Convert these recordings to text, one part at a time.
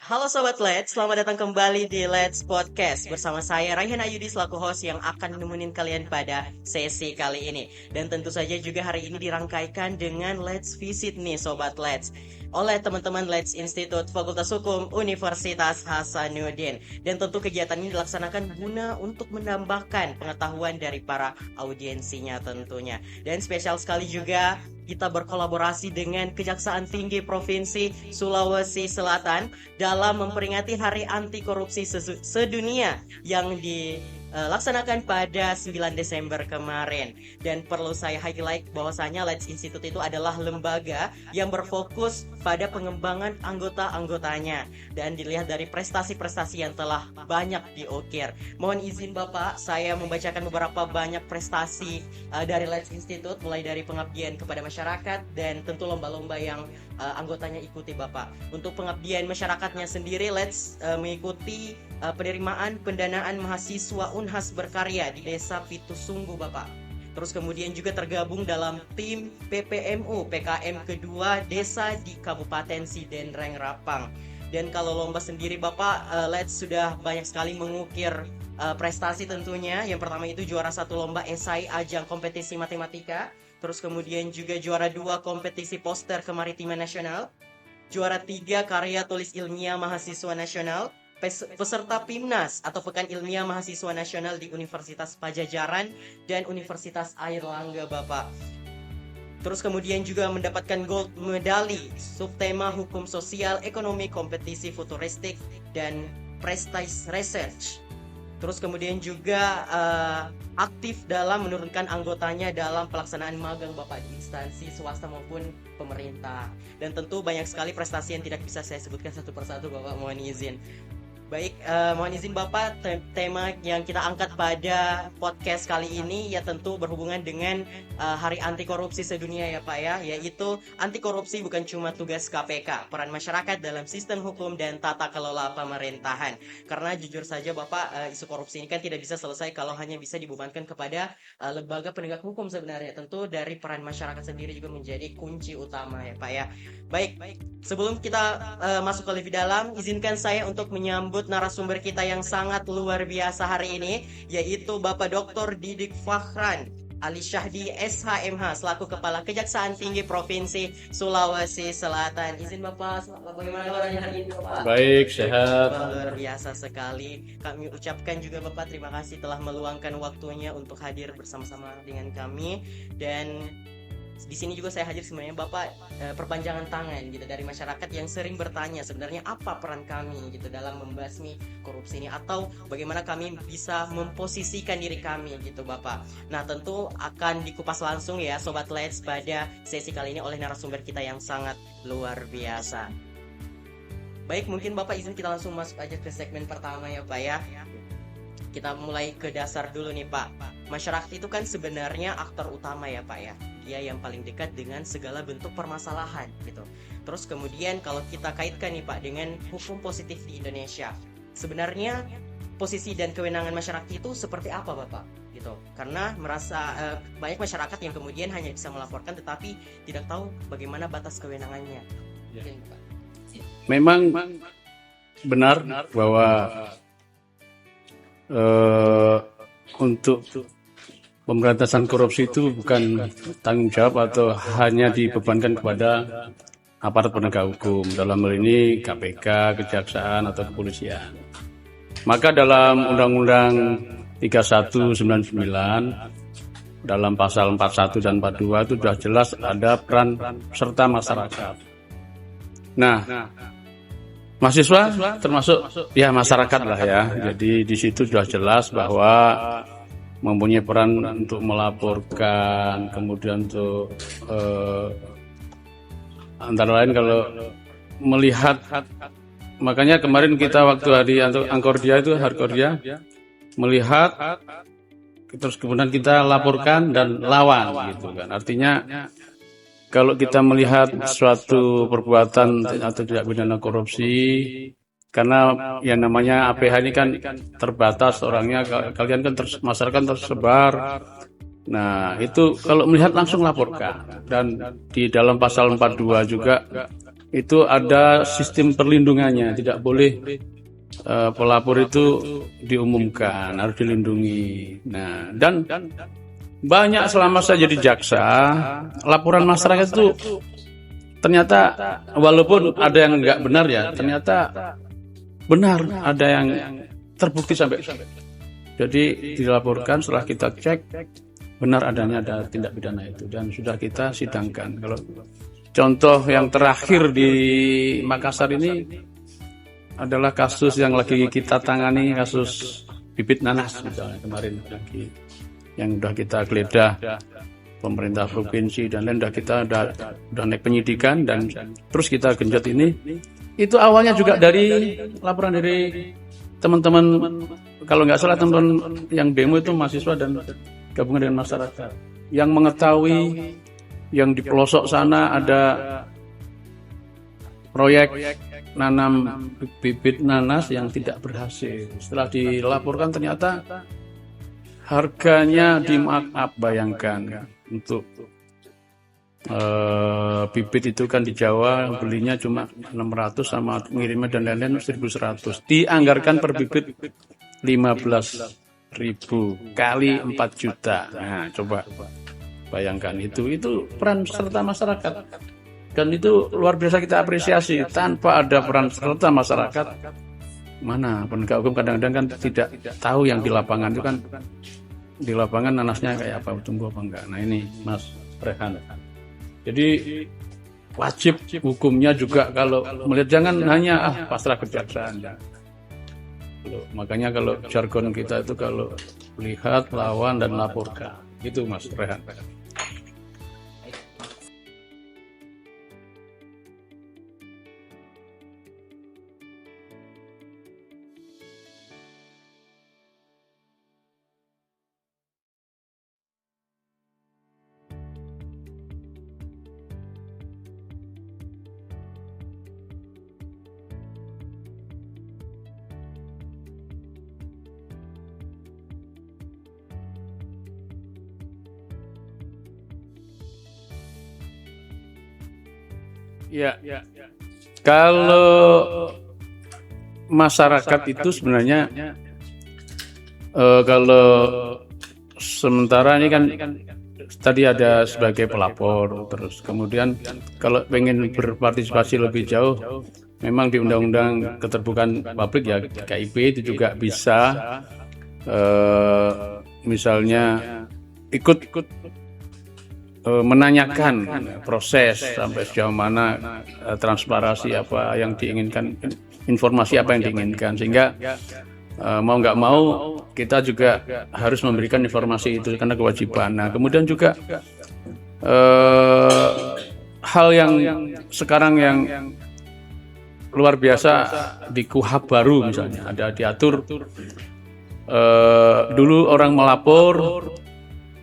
Halo Sobat Let's, selamat datang kembali di Let's Podcast. Bersama saya Raihan Ayudi selaku host yang akan nemenin kalian pada sesi kali ini. Dan tentu saja juga hari ini dirangkaikan dengan Let's Visit nih Sobat Let's, oleh teman-teman Let's Institute Fakultas Hukum Universitas Hasanuddin. Dan tentu kegiatan ini dilaksanakan guna untuk menambahkan pengetahuan dari para audiensinya tentunya. Dan spesial sekali juga kita berkolaborasi dengan Kejaksaan Tinggi Provinsi Sulawesi Selatan dalam memperingati Hari Anti Korupsi Sedunia yang dilaksanakan pada 9 Desember kemarin. Dan perlu saya highlight bahwasanya Let's Institute itu adalah lembaga yang berfokus pada pengembangan anggota-anggotanya dan dilihat dari prestasi-prestasi yang telah banyak diukir. Mohon izin Bapak, saya membacakan beberapa banyak prestasi dari Let's Institute, mulai dari pengabdian kepada masyarakat dan tentu lomba-lomba yang anggotanya ikuti Bapak. Untuk pengabdian masyarakatnya sendiri, Let's mengikuti penerimaan pendanaan mahasiswa Unhas berkarya di Desa Pitusunggu Bapak. Terus kemudian juga tergabung dalam tim PPMU PKM kedua desa di Kabupaten Sidenreng Rapang. Dan kalau lomba sendiri Bapak, Let's sudah banyak sekali mengukir prestasi tentunya. Yang pertama itu juara 1 lomba esai ajang kompetisi matematika. Terus kemudian juga juara 2 kompetisi poster kemaritiman nasional. Juara 3 karya tulis ilmiah mahasiswa nasional. Peserta PIMNAS atau Pekan Ilmiah Mahasiswa Nasional di Universitas Pajajaran dan Universitas Airlangga Bapak. Terus kemudian juga mendapatkan gold medali subtema hukum sosial, ekonomi, kompetisi futuristik dan prestige research. Terus kemudian juga aktif dalam menurunkan anggotanya dalam pelaksanaan magang Bapak di instansi swasta maupun pemerintah. Dan tentu banyak sekali prestasi yang tidak bisa saya sebutkan satu persatu Bapak, mohon izin. Baik, mohon izin Bapak, tema yang kita angkat pada podcast kali ini ya tentu berhubungan dengan Hari Anti Korupsi Sedunia ya Pak ya, yaitu anti korupsi bukan cuma tugas KPK, peran masyarakat dalam sistem hukum dan tata kelola pemerintahan. Karena jujur saja Bapak, isu korupsi ini kan tidak bisa selesai kalau hanya bisa dibebankan kepada lembaga penegak hukum sebenarnya. Tentu dari peran masyarakat sendiri juga menjadi kunci utama ya Pak ya. Baik, sebelum kita masuk ke lebih dalam, izinkan saya untuk menyambut narasumber kita yang sangat luar biasa hari ini, yaitu Bapak Dr. Didik Fakhran Ali Syahdi SHMH selaku Kepala Kejaksaan Tinggi Provinsi Sulawesi Selatan. Izin Bapak, bagaimana kabarnya hari ini Bapak? Baik, sehat. Luar biasa sekali. Kami ucapkan juga Bapak terima kasih telah meluangkan waktunya untuk hadir bersama-sama dengan kami. Dan di sini juga saya hadir sebenarnya Bapak perpanjangan tangan gitu dari masyarakat yang sering bertanya sebenarnya apa peran kami gitu dalam membasmi korupsi ini, atau bagaimana kami bisa memposisikan diri kami gitu Bapak. Nah tentu akan dikupas langsung ya Sobat Let's pada sesi kali ini oleh narasumber kita yang sangat luar biasa. Baik, mungkin Bapak izin kita langsung masuk aja ke segmen pertama ya Pak ya. Kita mulai ke dasar dulu nih Pak. Masyarakat itu kan sebenarnya aktor utama ya Pak ya. Dia yang paling dekat dengan segala bentuk permasalahan gitu. Terus kemudian kalau kita kaitkan nih Pak dengan hukum positif di Indonesia, sebenarnya posisi dan kewenangan masyarakat itu seperti apa Bapak? Gitu. Karena merasa banyak masyarakat yang kemudian hanya bisa melaporkan tetapi tidak tahu bagaimana batas kewenangannya. Ya. Memang benar bahwa untuk pemberantasan korupsi itu bukan tanggung jawab atau hanya dibebankan kepada aparat penegak hukum, dalam hal ini KPK, Kejaksaan atau Kepolisian. Maka dalam Undang-Undang 3199 dalam pasal 41 dan 42 itu sudah jelas ada peran serta masyarakat. Nah, mahasiswa termasuk ya masyarakat lah ya. Jadi di situ sudah jelas bahwa mempunyai peran untuk melaporkan, kemudian untuk antara lain kalau melihat, makanya kemarin kita waktu hari Angkordia itu Harkordia melihat, terus kemudian kita laporkan dan lawan gitu kan. Artinya kalau kita melihat suatu perbuatan atau tidak pidana korupsi, karena yang namanya APH ini kan terbatas orangnya, kalian kan masyarakat tersebar. Nah itu kalau melihat langsung laporkan. Dan di dalam pasal 42 juga itu ada sistem perlindungannya, tidak boleh pelapor itu diumumkan, harus dilindungi. Nah, dan banyak selama saya jadi jaksa, laporan masyarakat itu ternyata walaupun ada yang nggak benar ya, ternyata benar, ada yang terbukti sampai. Jadi dilaporkan, setelah kita cek benar adanya ada tindak pidana itu dan sudah kita sidangkan. Kalau contoh yang terakhir di Makassar ini adalah kasus yang lagi kita tangani, kasus bibit nanas misalnya kemarin lagi yang sudah kita geledah pemerintah provinsi dan lain kita udah naik penyidikan dan terus kita genjot ini. Itu awalnya juga dari laporan dari teman-teman, kalau nggak salah teman-teman yang demo itu mahasiswa dan gabungan dengan masyarakat yang mengetahui yang di pelosok sana ada proyek nanam bibit nanas yang tidak berhasil. Setelah dilaporkan ternyata harganya di markup, bayangkan untuk bibit itu kan di Jawa belinya cuma 600 sama ngirimnya dan lain-lain 1.100. Dianggarkan per bibit 15.000 kali 4 juta. Nah, coba bayangkan itu peran serta masyarakat. Dan itu luar biasa kita apresiasi. Tanpa ada peran serta masyarakat, mana penegak hukum kadang-kadang kan tidak tahu yang di lapangan itu kan, di lapangan nanasnya kayak apa, tumbuh apa enggak. Nah ini Mas Rehan. Jadi wajib hukumnya juga kalau melihat, jangan hanya pasrah kejaksaan. Makanya kalau jargon kita itu kalau lihat, lawan dan laporkan. Itu Mas Rehan. Ya, kalau masyarakat itu sebenarnya kalau sementara ini kan tadi ada sebagai pelapor, terus kemudian kalau pengen berpartisipasi lebih jauh, memang di Undang-Undang Keterbukaan Publik ya KIP itu juga bisa misalnya ikut menanyakan proses sampai sejauh mana transparansi apa yang diinginkan, informasi apa yang diinginkan, sehingga mau nggak mau kita juga harus memberikan informasi itu karena kewajiban. Nah kemudian juga hal yang sekarang yang luar biasa di KUHP baru misalnya ada diatur, dulu orang melapor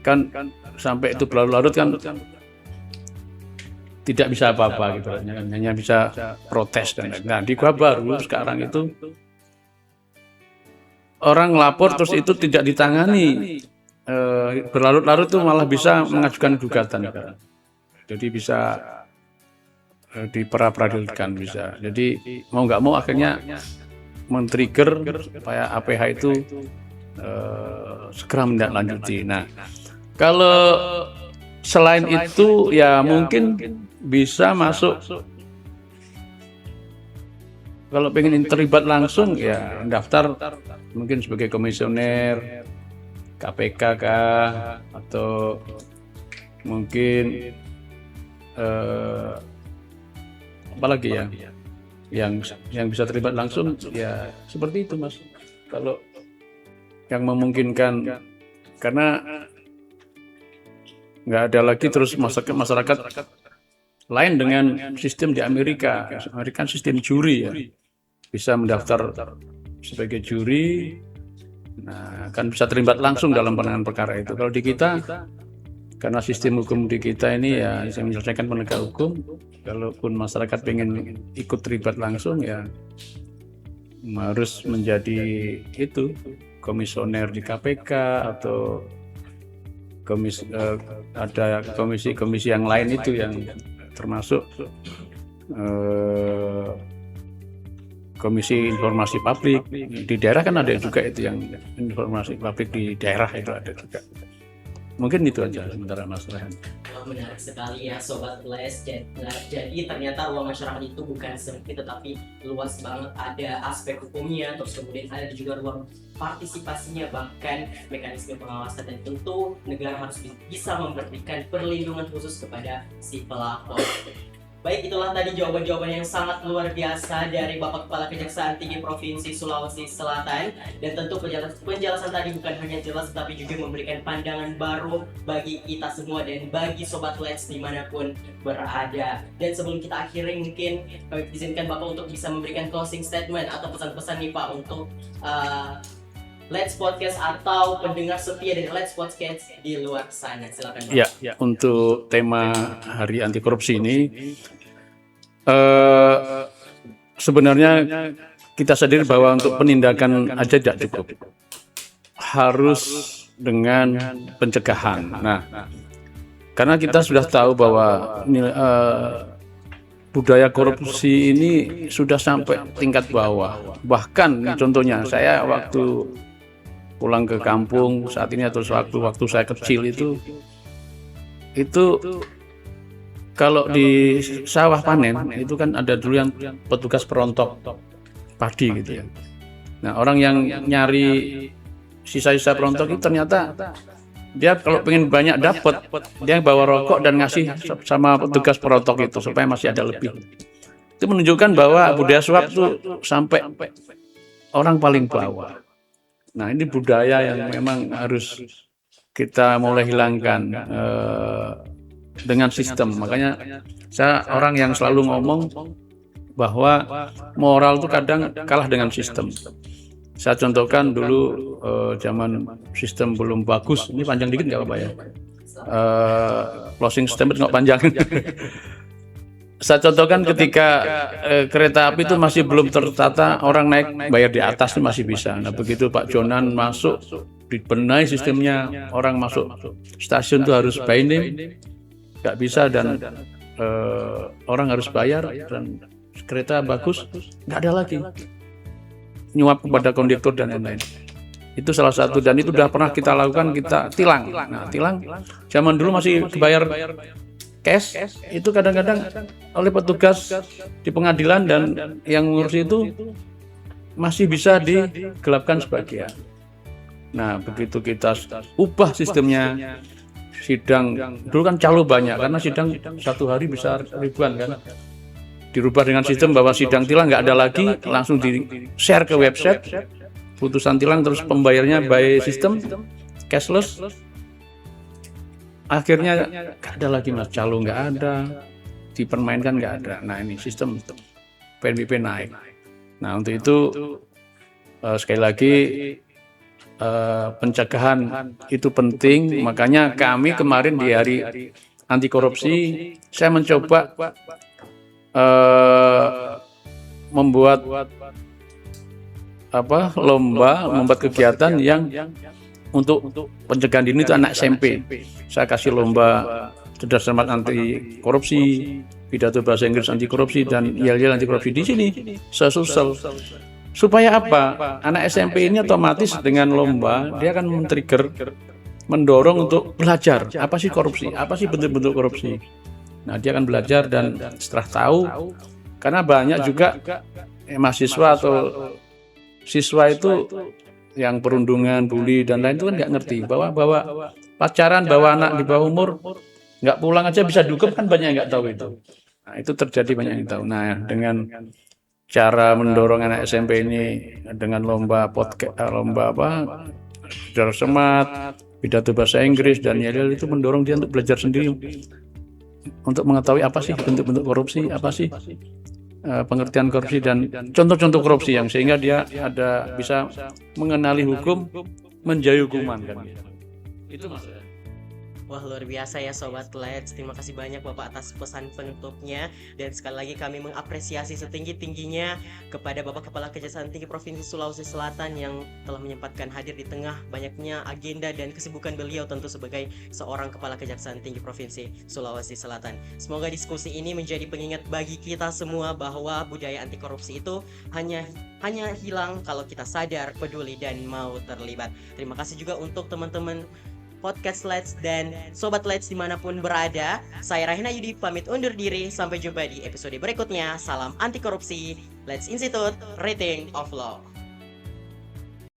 kan sampai itu berlarut-larut kan tidak bisa apa-apa gitu, hanya bisa protes dan lain-lain. Nah di KUHP baru sekarang itu orang lapor terus itu tidak ditangani, berlarut-larut itu malah bisa mengajukan gugatan, jadi bisa diperadilan bisa. Jadi mau nggak mau akhirnya men-trigger supaya APH itu segera menindaklanjuti. Nah kalau selain itu ya mungkin bisa masuk, kalau pengen terlibat langsung ya daftar mungkin sebagai komisioner KPK kah, atau mungkin apalagi ya yang bisa terlibat langsung ya seperti itu Mas, kalau yang memungkinkan, karena nggak ada lagi terus masyarakat lain dengan sistem di Amerika sistem juri ya, bisa mendaftar sebagai juri, nah kan bisa terlibat langsung dalam penanganan perkara itu. Kalau di kita karena sistem hukum di kita ini ya yang menyelesaikan penegak hukum, kalaupun masyarakat pengen ikut terlibat langsung ya harus menjadi itu komisioner di KPK atau ada komisi-komisi yang lain itu yang termasuk Komisi Informasi Publik di daerah kan ada juga itu yang informasi publik di daerah itu ada juga. Mungkin itu aja sementara Mas Rehan. Menarik sekali ya Sobat Les. Jadi ternyata ruang masyarakat itu bukan sempit tetapi luas banget, ada aspek hukumnya, terus kemudian ada juga ruang partisipasinya, bahkan mekanisme pengawasan, dan tentu negara harus bisa memberikan perlindungan khusus kepada si pelapor. Baik, itulah tadi jawaban-jawaban yang sangat luar biasa dari Bapak Kepala Kejaksaan Tinggi Provinsi Sulawesi Selatan. Dan tentu penjelasan tadi bukan hanya jelas, tapi juga memberikan pandangan baru bagi kita semua dan bagi Sobat Let's dimanapun berada. Dan sebelum kita akhiri, mungkin izinkan Bapak untuk bisa memberikan closing statement atau pesan-pesan nih Pak untuk Let's Podcast atau pendengar setia dari Let's Podcast di luar sana. Silakan Pak. Ya, untuk tema Hari Anti Korupsi ini sebenarnya kita sadar bahwa untuk penindakan aja tidak cukup, harus dengan pencegahan. Nah, karena kita sudah tahu bahwa budaya korupsi ini sudah sampai tingkat bawah. Bahkan contohnya saya waktu pulang ke kampung saat ini atau waktu saya kecil itu kalau di sawah panen itu kan ada dulu yang petugas perontok padi gitu ya. Nah, orang yang nyari sisa-sisa perontok itu ternyata dia kalau pengen banyak dapat, dia bawa rokok dan ngasih sama petugas perontok itu supaya masih ada lebih. Itu menunjukkan bahwa budaya suap itu sampai orang paling bawah. Nah, ini budaya yang memang harus kita mulai hilangkan dengan sistem. Makanya saya orang yang selalu ngomong bahwa moral itu kadang kalah dengan sistem. Saya contohkan dulu zaman sistem belum bagus. Ini panjang dikit nggak apa-apa ya. Closing statement nggak panjang. Saya contohkan ketika kereta api itu masih belum tertata, orang naik bayar di atas itu masih bisa. Nah, begitu Pak Jonan masuk, dibenahi sistemnya, orang masuk stasiun itu harus by name, nggak bisa, dan orang harus bayar, dan kereta bagus nggak ada lagi nyuap kepada konduktor dan lain-lain. Itu salah satu, dan itu sudah pernah kita lakukan, kita tilang. Nah, tilang zaman dulu masih dibayar cash, itu kadang-kadang oleh petugas di pengadilan dan yang ngurus itu masih bisa digelapkan sebagian. Nah, begitu kita ubah sistemnya, sidang dulu kan calo banyak karena sidang satu hari bisa ribuan kan, dirubah dengan sistem bahwa sidang tilang nggak ada lagi, langsung di share ke website putusan tilang, terus pembayarnya by sistem cashless. Akhirnya nggak ada lagi mas, calo nggak ada, dipermainkan nggak ada. Nah, ini sistem PNBP naik. Nah, untuk itu sekali lagi pencegahan itu penting. Makanya kami kemarin di Hari Anti Korupsi, saya mencoba membuat lomba, membuat kegiatan yang untuk pencegahan dini itu anak SMP. Saya kasih lomba cerdas cermat anti korupsi, pidato bahasa Inggris anti korupsi, dan yel-yel anti korupsi di sini. Sesusul. Supaya apa? Anak SMP ini otomatis dengan lomba dia akan men-trigger, mendorong untuk belajar apa sih korupsi, apa sih bentuk-bentuk korupsi. Nah, dia akan belajar, dan setelah tahu, karena banyak juga mahasiswa atau siswa itu yang perundungan, bully dan lain itu kan nggak ngerti bahwa pacaran, bawa anak di bawah umur nggak pulang aja bisa dihukum, kan banyak yang nggak tahu itu. Nah, itu terjadi, banyak yang tahu. Nah, dengan cara mendorong anak SMP ini dengan lomba podcast, lomba cerdas cermat, pidato bahasa Inggris dan yel-yel, itu mendorong dia untuk belajar sendiri, untuk mengetahui apa sih bentuk-bentuk korupsi, apa sih pengertian korupsi dan contoh-contoh korupsi, yang sehingga dia bisa mengenali hukum, menjauhi hukuman kan. Itu maksudnya. Wah, luar biasa ya Sobat Let's. Terima kasih banyak Bapak atas pesan penutupnya. Dan sekali lagi kami mengapresiasi setinggi-tingginya kepada Bapak Kepala Kejaksaan Tinggi Provinsi Sulawesi Selatan yang telah menyempatkan hadir di tengah banyaknya agenda dan kesibukan beliau tentu sebagai seorang Kepala Kejaksaan Tinggi Provinsi Sulawesi Selatan. Semoga diskusi ini menjadi pengingat bagi kita semua bahwa budaya anti korupsi itu hanya hilang kalau kita sadar, peduli, dan mau terlibat. Terima kasih juga untuk teman-teman Podcast Let's dan Sobat Let's dimanapun berada. Saya Rahina Yudi pamit undur diri. Sampai jumpa di episode berikutnya. Salam anti korupsi. Let's Institute Rating of Law.